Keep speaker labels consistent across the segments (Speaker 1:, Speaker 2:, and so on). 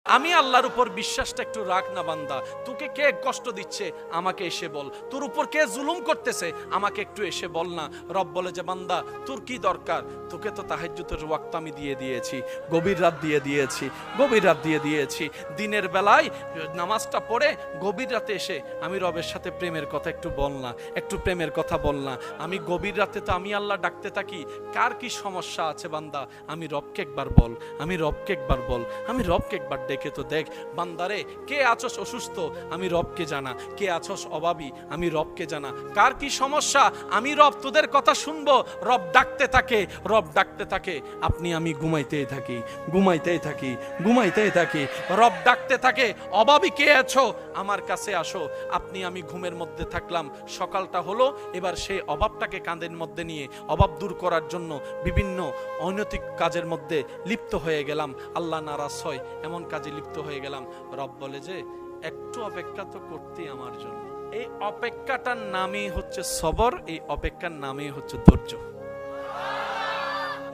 Speaker 1: আমি আল্লাহর উপর বিশ্বাসটা একটু রাখ না বান্দা। তোকে কে কষ্ট দিচ্ছে আমাকে এসে বল, তোর উপর কে জুলুম করতেছে আমাকে একটু এসে বল না। রব বলে যে বান্দা তোর কি দরকার, তোকে তো তাহাজ্জুদের ওয়াক্ত আমি দিয়ে দিয়েছি, গভীর রাত দিয়ে দিয়েছি, গভীর রাত দিয়ে দিয়েছি। দিনের বেলায় নামাজটা পড়ে গভীর রাতে এসে আমি রবের সাথে প্রেমের কথা একটু বল না, একটু প্রেমের কথা বল না। আমি গভীর রাতে তো আমি আল্লাহ ডাকতে থাকি, কার কি সমস্যা আছে বান্দা আমি রবকে একবার বল, আমি রবকে একবার বল, আমি রবকে একবার ডেকে তো দেখ। বান্দারে কে আছস অসুস্থ আমি রবকে জানা, কে আছস অভাবী আমি রবকে জানা, কার কি সমস্যা আমি রব তোদের কথা শুনবো। রব ডাকতে থাকে, রব ডাকতে থাকে, আপনি আমি ঘুমাইতেই থাকি, ঘুমাইতেই থাকি, ঘুমাইতেই থাকি। রব ডাকতে থাকে অভাবী কে আছো আমার কাছে আসো। আপনি আমি ঘুমের মধ্যে থাকলাম, সকালটা হলো, এবার সেই অভাবটাকে কাঁধের মধ্যে নিয়ে অভাব দূর করার জন্য বিভিন্ন অনৈতিক কাজের মধ্যে লিপ্ত হয়ে গেলাম, আল্লাহ নারাজ হয় এমন কাজে লিপ্ত হয়ে গেলাম। রব বলে যে একটু অপেক্ষা তো করতেই আমার জন্য। এই অপেক্ষাটার নামই হচ্ছে সবর, এই অপেক্ষার নামই হচ্ছে ধৈর্য।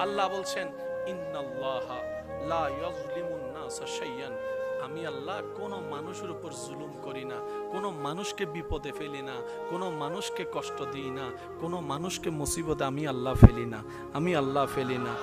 Speaker 1: আল্লাহ বলছেন ইন্নাল্লাহা লা ইয়াজলিমুন নাসা শাইয়ান, আমি আল্লাহ কোন মানুষের উপর জুলুম করি না, কোন মানুষকে বিপদে ফেলি না, কোন মানুষকে কষ্ট দিই না, কোন মানুষকে মুসিবতে আমি আল্লাহ ফেলি না, আমি আল্লাহ ফেলি না।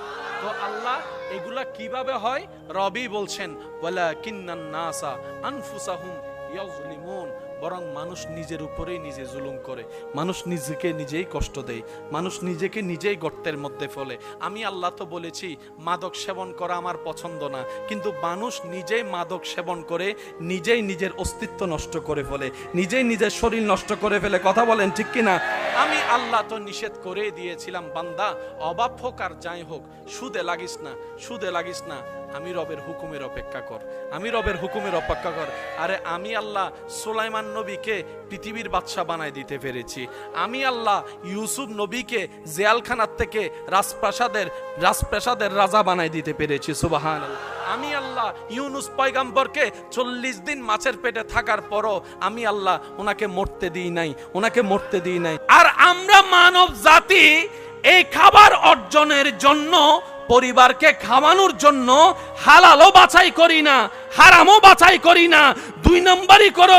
Speaker 1: তো আল্লাহ এগুলা কিভাবে হয়? রবি বলছেন ওয়ালাকিন্নান নাসা আনফুসাহুম ইয়াজলিমুন, বরং মানুষ নিজের উপরেই নিজে জুলুম করে, মানুষ নিজেকে নিজেই কষ্ট দেয়, মানুষ নিজেকে নিজেই গর্তের মধ্যে ফেলে। আমি আল্লাহ তো বলেছি মাদক সেবন করা আমার পছন্দ না, কিন্তু মানুষ নিজেই মাদক সেবন করে নিজেই নিজের অস্তিত্ব নষ্ট করে ফেলে, নিজেই নিজের শরীর নষ্ট করে ফেলে। কথা বলেন ঠিক কিনা? আমি আল্লাহ তো নিষেধ করে দিয়েছিলাম বান্দা অভাব হোক আর যাই হোক সুদে লাগিস না, সুদে লাগিস না, আমি রবের হুকুমের অপেক্ষা কর, আমি রবের হুকুমের অপেক্ষা কর। আরে আমি আল্লাহ সুলাইমান নবীকে পৃথিবীর বাদশা বানায় দিতে পেরেছি, আমি আল্লাহ ইউসুফ নবীকে জেলখানার থেকে রাজপ্রাসাদের রাজা বানায় দিতে পেরেছি, সুবহানাল্লাহ। আমি আল্লাহ ইউনুস পয়গম্বরকে 40 দিন মাছের পেটে থাকার পরও আমি আল্লাহ ওনাকে মরতে দিই নাই, ওনাকে মরতে দিই নাই। আর আমরা মানব জাতি এই খাবার অর্জনের জন্য, পরিবারকে খাওয়ানোর জন্য হালালও বাছাই করি না, হারামও বাছাই করি না, 2 নম্বরই করো।